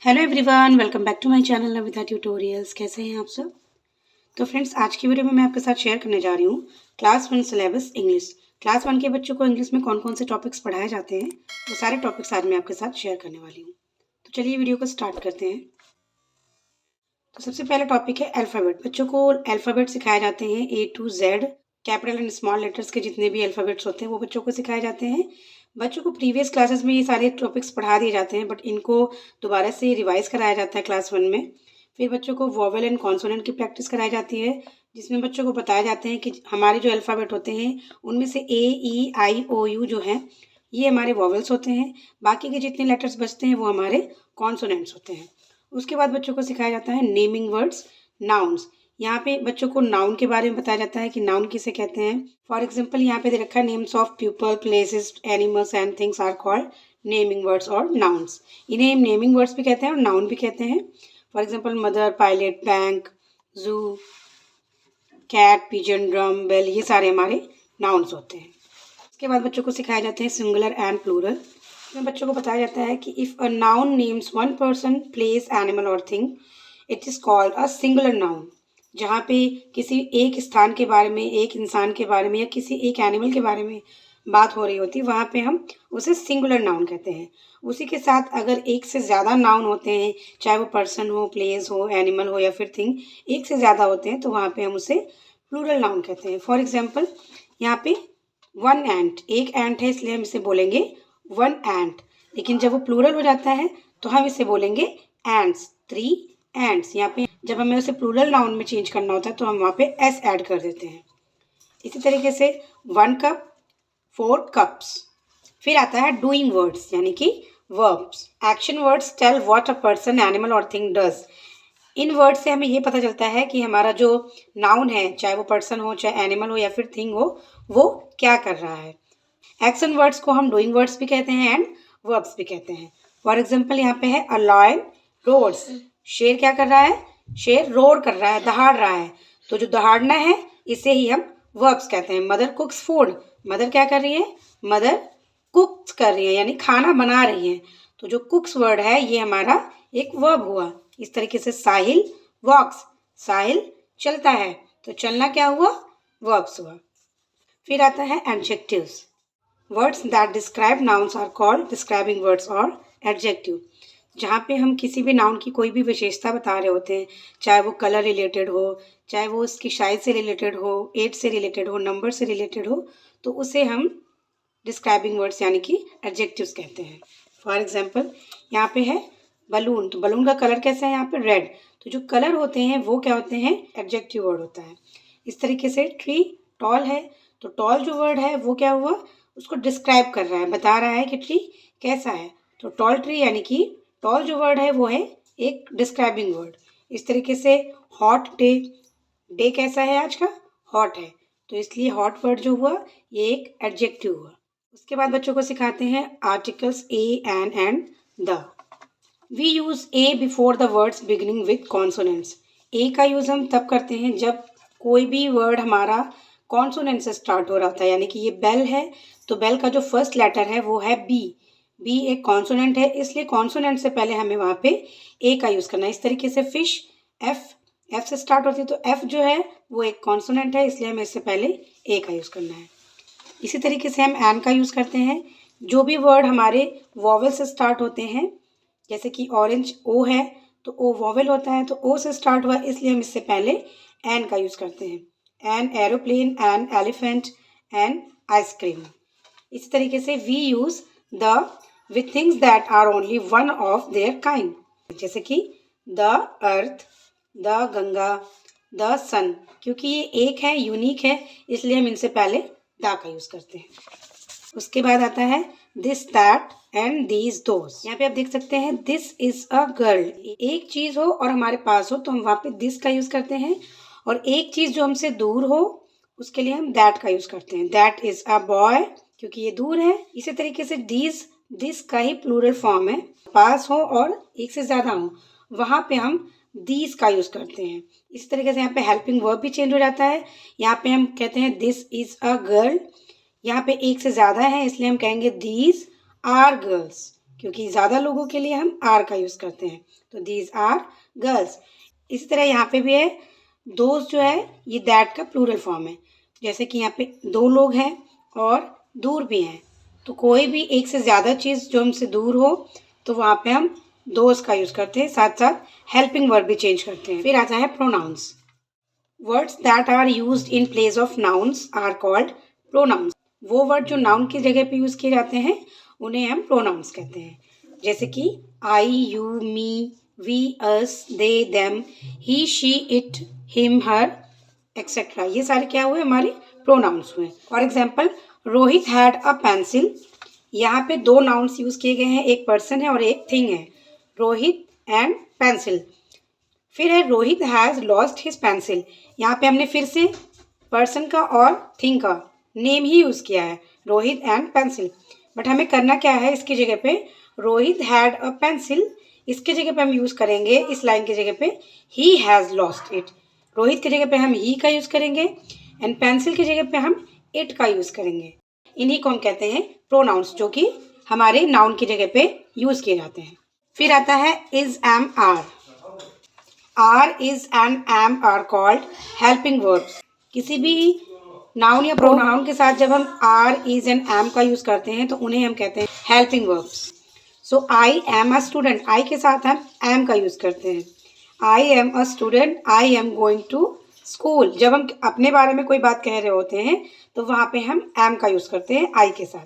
Hello everyone, welcome back to my channel Navita tutorials. कैसे हैं आप सब? तो फ्रेंड्स, आज की वीडियो में मैं आपके साथ शेयर करने जा रही हूँ क्लास 1 सिलेबस इंग्लिश। क्लास 1 के बच्चों को इंग्लिश में कौन कौन से टॉपिक्स पढ़ाए जाते हैं, वो सारे टॉपिक्स आज मैं आपके साथ शेयर करने वाली हूँ। तो चलिए वीडियो को स्टार्ट करते हैं। तो सबसे पहला टॉपिक है अल्फ़ाबेट। बच्चों को अल्फ़ाबेट सिखाए जाते हैं A to Z। Capital and small letters के जितने भी अल्फ़ाबेट्स होते हैं वो बच्चों को सिखाए जाते हैं। बच्चों को प्रीवियस क्लासेस में ये सारे टॉपिक्स पढ़ा दिए जाते हैं, बट इनको दोबारा से रिवाइज कराया जाता है क्लास 1 में। फिर बच्चों को वोवेल एंड कॉन्सोनेंट की प्रैक्टिस कराई जाती है, जिसमें बच्चों को बताया जाते हैं कि हमारे जो अल्फ़ाबेट होते हैं उनमें से A, E, I, O, U जो हैं ये हमारे वोवेल्स होते हैं। बाकी के जितने लेटर्स बचते हैं वो हमारे कॉन्सोनेंट्स होते हैं। उसके बाद बच्चों को सिखाया जाता है नेमिंग वर्ड्स, नाउन्स। यहाँ पे बच्चों को नाउन के बारे में बताया जाता है कि नाउन किसे कहते हैं। फॉर एग्जाम्पल यहाँ पे दे रखा है names of people, places, animals and things are called naming words और नाउन्स। इन्हें नेमिंग वर्ड्स भी कहते हैं और नाउन भी कहते हैं। For example mother, pilot, bank, zoo, cat, pigeon, drum, bell, ये सारे हमारे नाउन्स होते हैं। इसके बाद बच्चों को सिखाए जाते हैं सिंगुलर एंड प्लूरल। इसमें बच्चों को बताया जाता है कि if a noun names one person, place, animal और thing, it is called a singular noun. जहाँ पे किसी एक स्थान के बारे में, एक इंसान के बारे में या किसी एक एनिमल के बारे में बात हो रही होती है, वहाँ पे हम उसे सिंगुलर नाउन कहते हैं। उसी के साथ अगर एक से ज़्यादा नाउन होते हैं, चाहे वो पर्सन हो, प्लेस हो, एनिमल हो या फिर थिंग, एक से ज़्यादा होते हैं तो वहाँ पे हम उसे प्लूरल नाउन कहते हैं। फॉर एग्जाम्पल यहाँ पे वन एंट, एक एंट है इसलिए हम इसे बोलेंगे वन एंट, लेकिन जब वो प्लूरल हो जाता है तो हम इसे बोलेंगे एंट्स, 3 एंट्स। यहाँ पे जब हमें उसे प्लूरल नाउन में चेंज करना होता है तो हम वहाँ पे एस ऐड कर देते हैं। इसी तरीके से 1 कप, 4 कप्स। फिर आता है डूइंग वर्ड्स यानी कि verbs. Action words tell what a person, animal और थिंग डज। इन वर्ड से हमें ये पता चलता है कि हमारा जो नाउन है, चाहे वो पर्सन हो, चाहे एनिमल हो या फिर थिंग हो, वो क्या कर रहा है। एक्शन वर्ड्स को हम डूइंग वर्ड्स भी कहते हैं एंड वर्ब्स भी कहते हैं। फॉर एग्जाम्पल यहाँ पे है अ लायन रोर्स। शेर क्या कर रहा है? शेर रोर कर रहा है, दहाड़ रहा है। तो जो दहाड़ना है इसे ही हम वर्ब्स कहते हैं। Mother कुक्स food. मदर क्या कर रही है? मदर कुक्स कर रही है यानी खाना बना रही है। तो जो कुक्स वर्ड है ये हमारा एक वर्ब हुआ। इस तरीके से साहिल वॉक्स, साहिल चलता है, तो चलना क्या हुआ? वर्ब्स हुआ। फिर आता है adjectives. Words that describe nouns are called describing words और एडजेक्टिव। जहाँ पे हम किसी भी नाउन की कोई भी विशेषता बता रहे होते हैं, चाहे वो कलर रिलेटेड हो, चाहे वो उसकी साइज से रिलेटेड हो, एज से रिलेटेड हो, नंबर से रिलेटेड हो, तो उसे हम डिस्क्राइबिंग वर्ड्स यानी कि एडजेक्टिव्स कहते हैं। फॉर एग्जाम्पल यहाँ पे है बलून। तो बलून का कलर कैसा है? यहाँ पे रेड। तो जो कलर होते हैं वो क्या होते हैं? एडजेक्टिव वर्ड होता है। इस तरीके से ट्री टॉल है, तो टॉल जो वर्ड है वो क्या हुआ? उसको डिस्क्राइब कर रहा है, बता रहा है कि ट्री कैसा है। तो टॉल ट्री यानी कि टॉल जो वर्ड है वो है एक डिस्क्राइबिंग वर्ड। इस तरीके से हॉट डे, डे कैसा है आज का? हॉट है, तो इसलिए हॉट वर्ड जो हुआ ये एक एडजेक्टिव हुआ। उसके बाद बच्चों को सिखाते हैं articles a, and the. We use a before the words beginning with consonants. A का यूज़ हम तब करते हैं जब कोई भी वर्ड हमारा कॉन्सोनेंट से स्टार्ट हो रहा था। यानी कि ये बेल है, तो बेल का जो फर्स्ट लेटर है वो है बी। बी एक कॉन्सोनेंट है, इसलिए कॉन्सोनेंट से पहले हमें वहाँ पे ए का यूज़ करना है। इस तरीके से फिश, एफ, एफ से स्टार्ट होती है, तो एफ जो है वो एक कॉन्सोनेंट है, इसलिए हमें इससे पहले ए का यूज़ करना है। इसी तरीके से हम एन का यूज़ करते हैं। जो भी वर्ड हमारे वॉवल से स्टार्ट होते हैं, जैसे कि ऑरेंज ओ है तो ओ वॉवेल होता है, तो ओ से स्टार्ट हुआ इसलिए हम इससे पहले एन का यूज़ करते हैं। An aeroplane, an elephant, an ice cream. इसी तरीके से we use the with things that are only one of their kind, जैसे कि the earth, the Ganga, the sun. क्योंकि ये एक है, यूनिक है, इसलिए हम इनसे पहले द का यूज़ करते हैं। उसके बाद आता है this, that and these, those. यहाँ पे आप देख सकते हैं दिस इज अ गर्ल। एक चीज हो और हमारे पास हो तो हम वहाँ पे दिस का यूज करते हैं, और एक चीज जो हमसे दूर हो उसके लिए हम दैट का यूज करते हैं। दैट इज अ बॉय, क्योंकि ये दूर है। इसी तरीके से दीज, दिस का ही प्लूरल फॉर्म है। पास हो और एक से ज्यादा हो वहाँ पे हम दीज का यूज करते हैं। इस तरीके से यहाँ पे हेल्पिंग वर्ब भी चेंज हो जाता है। यहाँ पे हम कहते हैं दिस इज अ गर्ल, यहाँ पे एक से ज़्यादा है इसलिए हम कहेंगे दीज आर गर्ल्स, क्योंकि ज़्यादा लोगों के लिए हम आर का यूज़ करते हैं, तो दीज आर गर्ल्स। इसी तरह यहाँ पे भी है, दोस्त जो है ये दैट का प्लूरल फॉर्म है। जैसे कि यहाँ पे 2 लोग हैं और दूर भी हैं, तो कोई भी एक से ज़्यादा चीज़ जो हमसे दूर हो तो वहाँ पे हम दोज का यूज़ करते हैं, साथ साथ हेल्पिंग वर्ब भी चेंज करते हैं। फिर आता है pronouns. Words that are used in place of nouns are called pronouns. वो वर्ड जो नाउन की जगह पे यूज़ किए जाते हैं उन्हें हम प्रोनाउंस कहते हैं। जैसे कि I, you, me, we, us, they, them, he, she, it, him, her, etcetera. ये सारे क्या हुए, हमारे प्रोनाउंस हुए। For example, Rohit had a pencil. यहाँ पे 2 नाउन्स यूज़ किए गए हैं, एक पर्सन है और एक थिंग है, रोहित एंड पेंसिल। फिर है Rohit has lost his pencil. यहाँ पे हमने फिर से पर्सन का और थिंग का नेम ही यूज़ किया है, रोहित एंड पेंसिल। बट हमें करना क्या है, इसकी जगह पे रोहित हैड अ पेंसिल, इसके जगह पे हम यूज़ करेंगे, इस लाइन की जगह पे he has lost it. Rohit की जगह पे हम ही का यूज़ करेंगे एंड पेंसिल की जगह पे हम इट का यूज़ करेंगे। इन्हीं को हम कहते हैं प्रोनाउंस, जो कि हमारे नाउन की जगह पे यूज़ किए जाते हैं। फिर आता है is, am, are. Are, is and am are called helping verbs. किसी भी नाउन या प्रोनाउन के साथ जब हम आर, इज एंड एम का यूज़ करते हैं तो उन्हें हम कहते हैं helping verbs. So I am a student, I के साथ हम एम का यूज़ करते हैं। I am a student, I am going to school. जब हम अपने बारे में कोई बात कह रहे होते हैं तो वहाँ पे हम एम का यूज़ करते हैं आई के साथ।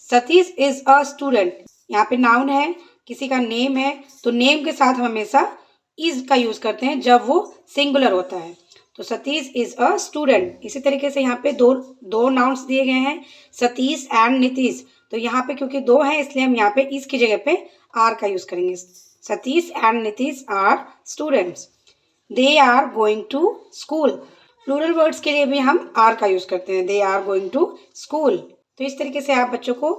सतीश इज अ स्टूडेंट, यहाँ पे नाउन है, किसी का नेम है, तो नेम के साथ हम हमेशा इज का यूज़ करते हैं जब वो सिंगुलर होता है। तो सतीश इज अ स्टूडेंट। इसी तरीके से यहाँ पे दो नाउन्स दिए गए हैं, सतीश एंड नीतीश। तो यहाँ पे क्योंकि 2 हैं इसलिए हम यहाँ पे इस की जगह पे आर का यूज़ करेंगे। Satish and Nitish are students. They are going to school. Plural words के लिए भी हम आर का यूज़ करते हैं, they are going to school. तो इस तरीके से आप बच्चों को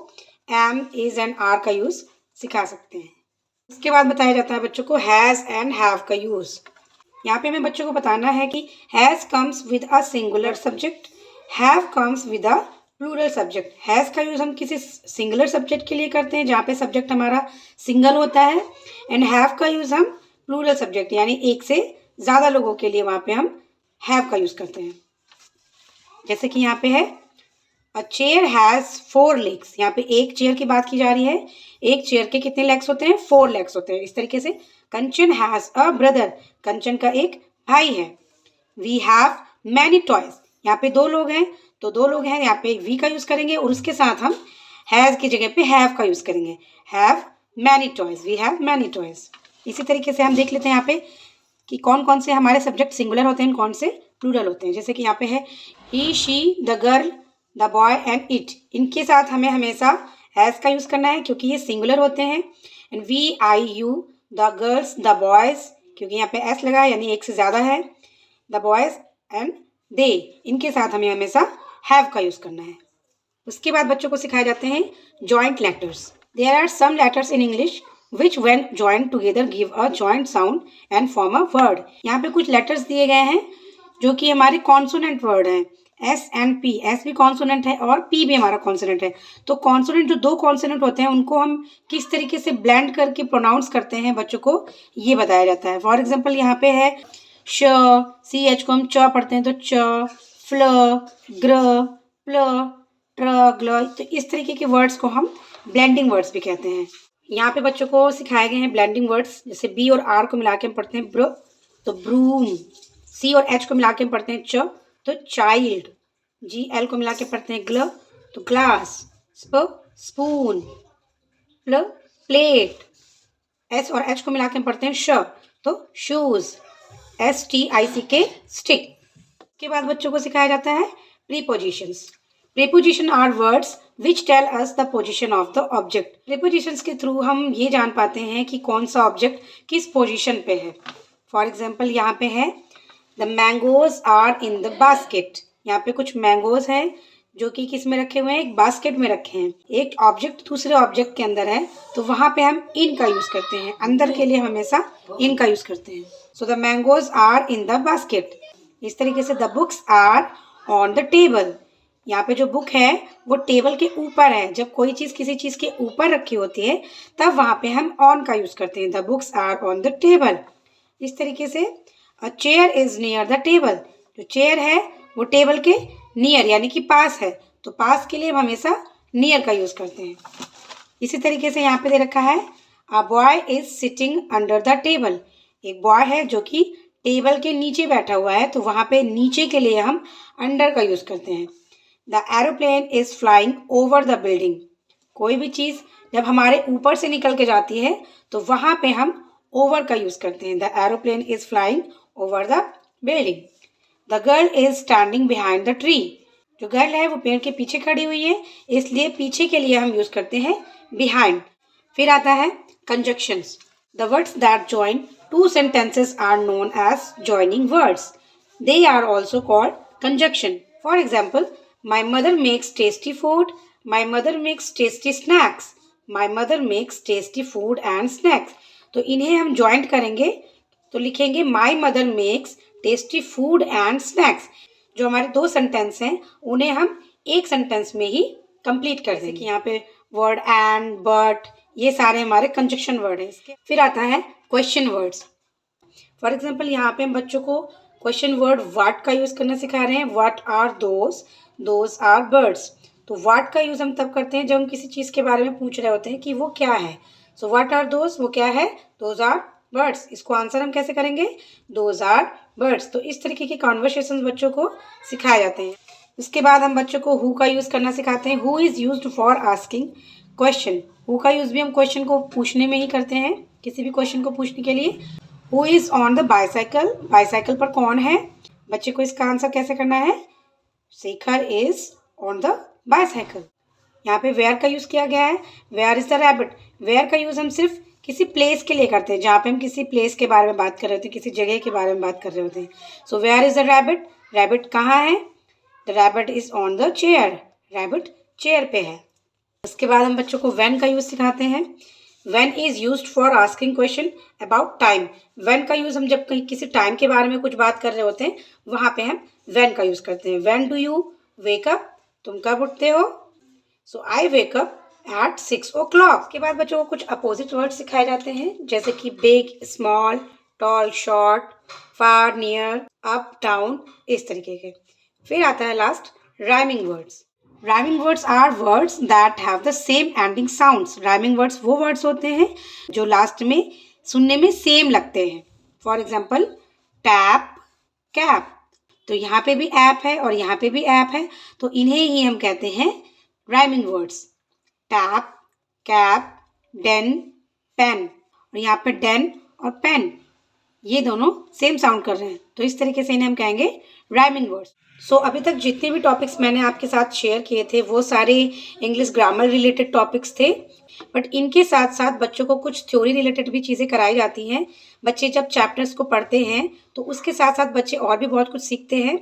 एम, इज एंड आर का यूज़ सिखा सकते हैं। उसके बाद बताया जाता है बच्चों को हैज़ एंड हैव का यूज़। यहाँ पे हमें बच्चों को बताना है कि has comes with a singular subject, have comes with a plural subject. Has का यूज़ हम किसी सिंगुलर सब्जेक्ट के लिए करते हैं जहाँ पे सब्जेक्ट हमारा सिंगल होता है, एंड हैव का यूज़ हम प्लूरल सब्जेक्ट यानी एक से ज़्यादा लोगों के लिए वहाँ पे हम हैव का यूज़ करते हैं। जैसे कि यहाँ पे है अ चेयर हैज़ 4 legs। यहाँ पे एक चेयर की बात की जा रही है, एक चेयर के कितने लेग्स होते हैं, 4 लेग्स होते हैं। इस तरीके से कंचन हैज़ अ ब्रदर, कंचन का एक भाई है। वी हैव मैनी टॉयज, यहाँ पे 2 लोग हैं तो 2 लोग हैं, यहाँ पे वी का यूज़ करेंगे और उसके साथ हम हैज़ की जगह पे हैव का यूज़ करेंगे, have many toys, we have many toys. इसी तरीके से हम देख लेते हैं यहाँ पे कि कौन कौन से हमारे सब्जेक्ट सिंगुलर होते हैं, कौन से प्लूरल होते हैं। जैसे कि यहाँ पे है he, she, the girl, the boy and it. इनके साथ हमें हमेशा हैज़ का यूज़ करना है क्योंकि ये सिंगुलर होते हैं। And we, I, you, the girls, the boys, क्योंकि यहाँ पे एस लगा है यानी एक से ज़्यादा है, द बॉयज़ एंड दे, इनके साथ हमें हमेशा हैव का यूज़ करना है। उसके बाद बच्चों को सिखाए जाते हैं joint letters. There are some letters in English which when joint together give a joint sound and form a word. यहाँ पे कुछ लेटर्स दिए गए हैं जो कि हमारे कॉन्सोनेंट वर्ड हैं, एस एंड पी। एस भी कॉन्सोनेंट है और पी भी हमारा कॉन्सोनेंट है। तो कॉन्सोनेंट जो 2 कॉन्सोनेंट होते हैं उनको हम किस तरीके से ब्लेंड करके प्रोनाउंस करते हैं बच्चों को ये बताया जाता है। फॉर एग्जाम्पल यहाँ पे है श, सी एच को हम च पढ़ते हैं तो च, फ्ल, ग्र, प्ल, ट्र, ग्ल। तो इस तरीके के वर्ड्स को हम ब्लेंडिंग वर्ड्स भी कहते हैं। यहाँ पे बच्चों को सिखाए गए हैं ब्लेंडिंग वर्ड्स। जैसे बी और आर को मिला के हम पढ़ते हैं ब्र, तो ब्रूम। सी और एच को मिला के हम पढ़ते हैं च, तो चाइल्ड। जी एल को मिला के पढ़ते हैं ग्ल, तो ग्लास। स्प, स्पून। प्ल, प्लेट। एस और एच को मिला के हम पढ़ते हैं श, तो shoes. S T I C K, stick. के बाद बच्चों को सिखाया जाता है prepositions. Preposition are words which tell us the position of the object. Prepositions के थ्रू हम ये जान पाते हैं कि कौन सा ऑब्जेक्ट किस पोजिशन पे है। फॉर एग्जाम्पल यहाँ पे है the mangoes are in the basket. यहाँ पे कुछ मैंगोज हैं जो कि किस में रखे हुए हैं, एक बास्केट में रखे हैं। एक ऑब्जेक्ट दूसरे ऑब्जेक्ट के अंदर है तो वहाँ पे हम इन का यूज़ करते हैं, अंदर के लिए हम हमेशा इन का यूज़ करते हैं। So the mangoes are in the basket. इस तरीके से the books are on the table. यहाँ पे जो बुक है वो टेबल के ऊपर है। जब कोई चीज़ किसी चीज़ के ऊपर रखी होती है तब वहाँ पे हम ऑन का यूज़ करते हैं। The books are on the table. इस तरीके से a chair is near the table. जो चेयर है वो टेबल के नियर यानी कि पास है, तो पास के लिए हम हमेशा नियर का यूज़ करते हैं। इसी तरीके से यहाँ पे दे रखा है a boy is sitting under the table. एक बॉय है जो कि टेबल के नीचे बैठा हुआ है, तो वहाँ पे नीचे के लिए हम अंडर का यूज़ करते हैं। The aeroplane is flying over the building. कोई भी चीज़ जब हमारे ऊपर से निकल के जाती है तो वहाँ पे हम ओवर का यूज़ करते हैं। The aeroplane is flying over the building. The girl is standing behind the tree. जो गर्ल है वो पेड़ के पीछे खड़ी हुई है, इसलिए पीछे के लिए हम यूज़ करते हैं बिहाइंड। फिर आता है conjunctions. The words that join two sentences are known as joining words. They are also called conjunction. For example, my mother makes tasty food, my mother makes tasty snacks, my mother makes tasty food and snacks. तो इन्हें हम joint करेंगे तो लिखेंगे my mother makes tasty food and snacks. जो हमारे दो sentence हैं उन्हें हम एक सेंटेंस में ही कंप्लीट कर देंगे। कि यहाँ पे वर्ड एंड, बट, ये सारे हमारे कंजक्शन वर्ड हैं इसके। फिर आता है क्वेश्चन वर्ड्स। फॉर एग्जाम्पल, यहाँ पे हम बच्चों को क्वेश्चन वर्ड व्हाट का यूज़ करना सिखा रहे हैं। What are those are birds. तो व्हाट का यूज़ हम तब करते हैं जब हम किसी चीज़ के बारे में पूछ रहे होते हैं कि वो क्या है। सो व्हाट आर दोज, वो क्या है, दोज आर बर्ड्स। इसको आंसर हम कैसे करेंगे, दोज आर बर्ड्स। तो इस तरीके के कॉन्वर्सेशन बच्चों को सिखाए जाते हैं। उसके बाद हम बच्चों को हु का यूज़ करना सिखाते हैं। Who is used for asking question. Who का यूज़ भी हम क्वेश्चन को पूछने में ही करते हैं, किसी भी क्वेश्चन को पूछने के लिए। Who is on the bicycle. Bicycle पर कौन है। बच्चे को इसका आंसर कैसे करना है, Shekhar is on the bicycle. यहाँ पे वेयर का यूज़ किया गया है। Where is the rabbit. Where का यूज़ हम सिर्फ किसी प्लेस के लिए करते हैं, जहाँ पे हम किसी प्लेस के बारे में बात कर रहे होते हैं, किसी जगह के बारे में बात कर रहे होते हैं। So where is the rabbit. Rabbit कहाँ है, the rabbit is on the chair. Rabbit chair पे है। उसके बाद हम बच्चों को व्हेन का यूज़ सिखाते हैं। When is used for asking question about time. When का यूज़ हम जब कहीं किसी टाइम के बारे में कुछ बात कर रहे होते हैं वहाँ पे हम व्हेन का यूज़ करते हैं। When do you wake up. तुम कब उठते हो। सो आई वेक अप एट 6 o'clock। के बाद बच्चों को कुछ अपोजिट वर्ड सिखाए जाते हैं, जैसे कि big, small, tall, short, far, near, up, down, इस तरीके के। फिर आता है last rhyming words. Rhyming words are words that have the same ending sounds. Rhyming words वो वर्ड्स होते हैं जो लास्ट में सुनने में सेम लगते हैं। For example, tap, cap. तो यहाँ पे भी ऐप है और यहाँ पे भी ऐप है, तो इन्हें ही हम कहते हैं rhyming words. Tap, cap, den, pen. और यहाँ पे डेन और पेन ये दोनों सेम साउंड कर रहे हैं, तो इस तरीके से इन्हें हम कहेंगे राइमिंग वर्ड्स। सो अभी तक जितने भी टॉपिक्स मैंने आपके साथ शेयर किए थे वो सारे इंग्लिश ग्रामर रिलेटेड टॉपिक्स थे, बट इनके साथ साथ बच्चों को कुछ थ्योरी रिलेटेड भी चीज़ें कराई जाती हैं। बच्चे जब चैप्टर्स को पढ़ते हैं तो उसके साथ साथ बच्चे और भी बहुत कुछ सीखते हैं।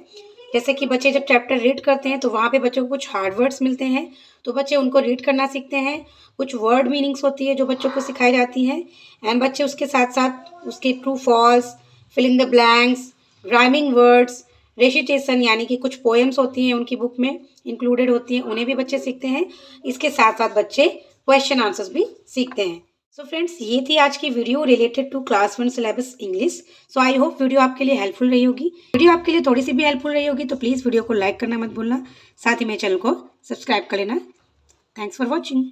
जैसे कि बच्चे जब चैप्टर रीड करते हैं तो वहाँ पे बच्चों को कुछ हार्ड वर्ड्स मिलते हैं, तो बच्चे उनको रीड करना सीखते हैं। कुछ वर्ड मीनिंग्स होती है जो बच्चों को सिखाई जाती हैं, एंड बच्चे उसके साथ साथ उसके true false, filling the blanks, rhyming words, recitation यानी कि कुछ पोएम्स होती हैं उनकी बुक में इंक्लूडेड होती हैं, उन्हें भी बच्चे सीखते हैं। इसके साथ साथ बच्चे क्वेश्चन आंसर्स भी सीखते हैं। सो फ्रेंड्स, ये थी आज की video related to class 1 syllabus English. So I hope video आपके लिए हेल्पफुल रही होगी। वीडियो आपके लिए थोड़ी सी भी हेल्पफुल रही होगी तो प्लीज़ वीडियो को लाइक करना मत भूलना, साथ ही मेरे चैनल को सब्सक्राइब कर लेना। Thanks for watching.